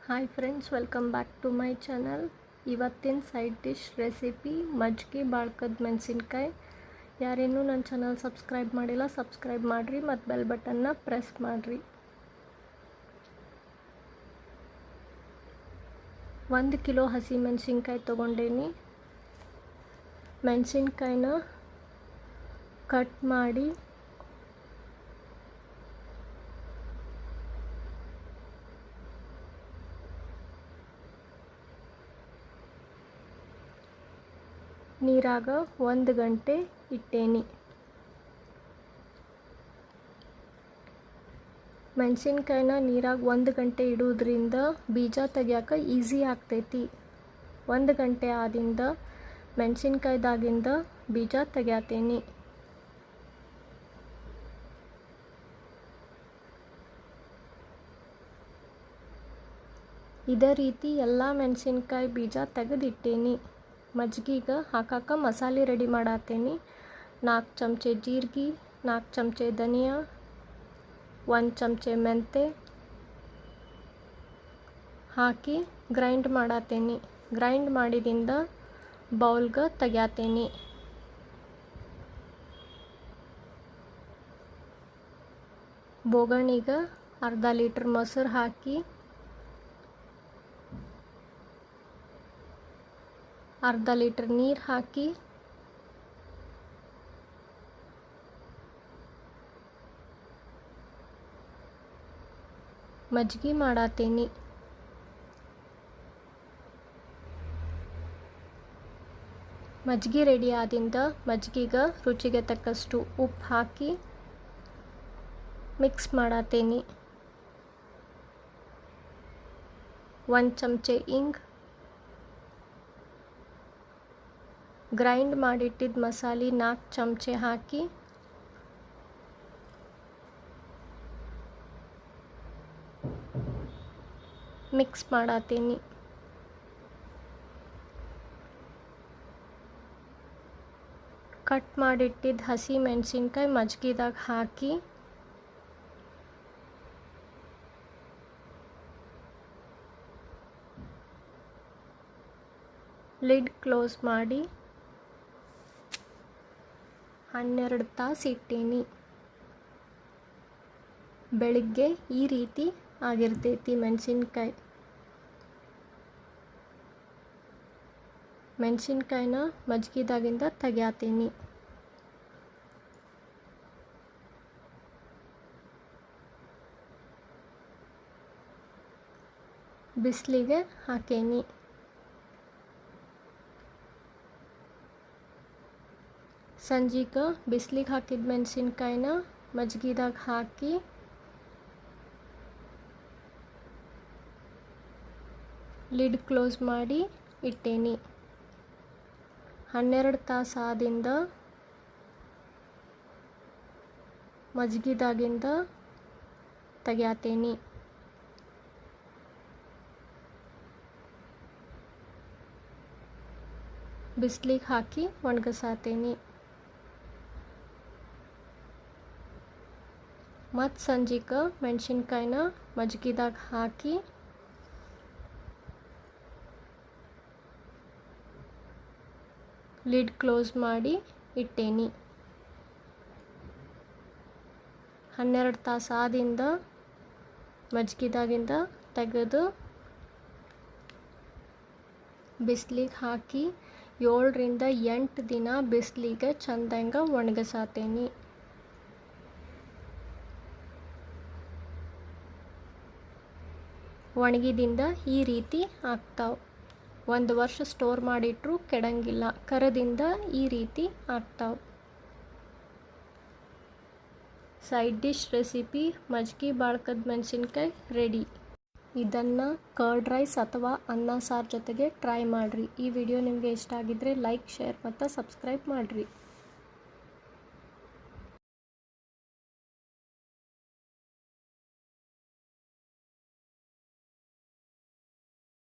Hi friends, welcome back to my channel. ಇವತ್ತಿನ side dish recipe ಮಜ್ಜಿಗೆ ಬಾಳ್ಕದ ಮೆಣಸಿನ್ಕಾಯಿ. ಯಾರೇನೂ ನನ್ನ ಚಾನಲ್ ಸಬ್ಸ್ಕ್ರೈಬ್ ಮಾಡಿಲ್ಲ, ಸಬ್ಸ್ಕ್ರೈಬ್ ಮಾಡಿರಿ ಮತ್ತು ಬೆಲ್ ಬಟನ್ನ ಪ್ರೆಸ್ ಮಾಡಿರಿ. 1 ಕಿಲೋ ಹಸಿ ಮೆಣಸಿನ್ಕಾಯಿ ತೊಗೊಂಡೇನಿ. ಮೆಣಸಿನ್ಕಾಯಿನ ಕಟ್ ಮಾಡಿ ನೀರಾಗ 1 ಗಂಟೆ ಇಟ್ಟೇನಿ. ಮೆಣಸಿನ್ಕಾಯಿನ ನೀರಾಗ 1 ಗಂಟೆ ಇಡೋದ್ರಿಂದ ಬೀಜ ತೆಗಿಯೋಕೆ ಈಸಿ ಆಗ್ತೈತಿ. 1 ಗಂಟೆ ಆದಿಂದ ಮೆಣಸಿನ್ಕಾಯ್ದಾಗಿಂದ ಬೀಜ ತೆಗಿಯತ್ತೇನಿ. ಇದೇ ರೀತಿ ಎಲ್ಲ ಮೆಣಸಿನ್ಕಾಯಿ ಬೀಜ ತೆಗೆದಿಟ್ಟೇನಿ. ಮಜ್ಜಿಗೆಗೆ ಹಾಕಕ್ಕೆ ಮಸಾಲೆ ರೆಡಿ ಮಾಡತ್ತೇನಿ. 4 ಚಮಚೆ ಜೀರಿಗೆ, 4 ಚಮಚೆ ಧನಿಯಾ, 1 ಚಮಚೆ ಮೆಂತೆ ಹಾಕಿ ಗ್ರೈಂಡ್ ಮಾಡತ್ತೇನಿ. ಗ್ರೈಂಡ್ ಮಾಡಿದಿಂದ ಬೌಲ್ಗೆ ತೆಗಿಯತ್ತೇನಿ. ಬೋಗಣಿಗೆ ಅರ್ಧ ಲೀಟ್ರ್ ಮೊಸರು ಹಾಕಿ ಅರ್ಧ ಲೀಟ್ರ್ ನೀರು ಹಾಕಿ ಮಜ್ಜಿಗೆ ಮಾಡತ್ತೇನಿ. ಮಜ್ಜಿಗೆ ರೆಡಿ ಆದಿಂದ ಮಜ್ಜಿಗೆಗೆ ರುಚಿಗೆ ತಕ್ಕಷ್ಟು ಉಪ್ಪು ಹಾಕಿ ಮಿಕ್ಸ್ ಮಾಡತ್ತೇನಿ. 1 ಚಮಚೆ ಇಂಗು, ಗ್ರೈಂಡ್ ಮಾಡಿಟ್ಟಿದ್ದ ಮಸಾಲೆ 4 ಚಮಚೆ ಹಾಕಿ ಮಿಕ್ಸ್ ಮಾಡತ್ತೇನಿ. ಕಟ್ ಮಾಡಿಟ್ಟಿದ್ದ ಹಸಿ ಮೆಣಸಿನ್ಕಾಯಿ ಮಜ್ಜಿಗೆದಾಗ ಹಾಕಿ ಲಿಡ್ ಕ್ಲೋಸ್ ಮಾಡಿ 12 ತಾಸು ಇಟ್ಟೇನಿ. ಬೆಳಿಗ್ಗೆ ಈ ರೀತಿ ಆಗಿರ್ತೈತಿ ಮೆಣಸಿನ್ಕಾಯಿ. ಮೆಣಸಿನ್ಕಾಯಿನ ಮಜ್ಜಿಗೆದಾಗಿಂದ ತೆಗಿಯತ್ತೇನಿ. ಬಿಸಿಲಿಗೆ ಹಾಕೇನಿ. ಸಂಜೆಗೆ ಬಿಸಿಲಿಗೆ ಹಾಕಿದ ಮೆಣಸಿನ್ಕಾಯಿನ ಮಜ್ಜಿಗೆದಾಗ ಹಾಕಿ ಲಿಡ್ ಕ್ಲೋಸ್ ಮಾಡಿ ಇಟ್ಟೇನಿ. 12 ತಾಸು ಆದಿಂದ ಮಜ್ಜಿಗೆದಾಗಿಂದ ತೆಗಿಯತ್ತೇನಿ. ಬಿಸಿಲಿಗೆ ಹಾಕಿ ಒಣಗಿಸತ್ತೇನಿ. ಮತ್ತು ಸಂಜೆಗೆ ಮೆಣಸಿನ್ಕಾಯಿನ ಮಜ್ಜಿಗೆದಾಗ ಹಾಕಿ ಲಿಡ್ ಕ್ಲೋಸ್ ಮಾಡಿ ಇಟ್ಟೇನಿ. 12 ತಾಸು ಆದಿಂದ ಮಜ್ಜಿಗೆದಾಗಿಂದ ತೆಗೆದು ಬಿಸಿಲಿಗೆ ಹಾಕಿ 7 ರಿಂದ 8 ದಿನ ಬಿಸಿಲಿಗೆ ಚಂದಂಗ ಒಣಗಿಸತ್ತೇನಿ. ಒಣಗಿದಿಂದ ಈ ರೀತಿ ಆಗ್ತಾವೆ. 1 ವರ್ಷ ಸ್ಟೋರ್ ಮಾಡಿಟ್ರು ಕೆಡಂಗಿಲ್ಲ. ಕರದಿಂದ ಈ ರೀತಿ ಆಗ್ತಾವೆ. ಸೈಡ್ ಡಿಶ್ ರೆಸಿಪಿ ಮಜ್ಜಿಗೆ ಬಾಳ್ಕದ ಮೆಣಸಿನ್ಕಾಯಿ ರೆಡಿ. ಇದನ್ನು ಕರ್ಡ್ ರೈಸ್ ಅಥವಾ ಅನ್ನ ಸಾರು ಜೊತೆಗೆ ಟ್ರೈ ಮಾಡಿರಿ. ಈ ವಿಡಿಯೋ ನಿಮಗೆ ಇಷ್ಟ ಆಗಿದ್ದರೆ ಲೈಕ್, ಶೇರ್ ಮತ್ತು ಸಬ್ಸ್ಕ್ರೈಬ್ ಮಾಡಿರಿ.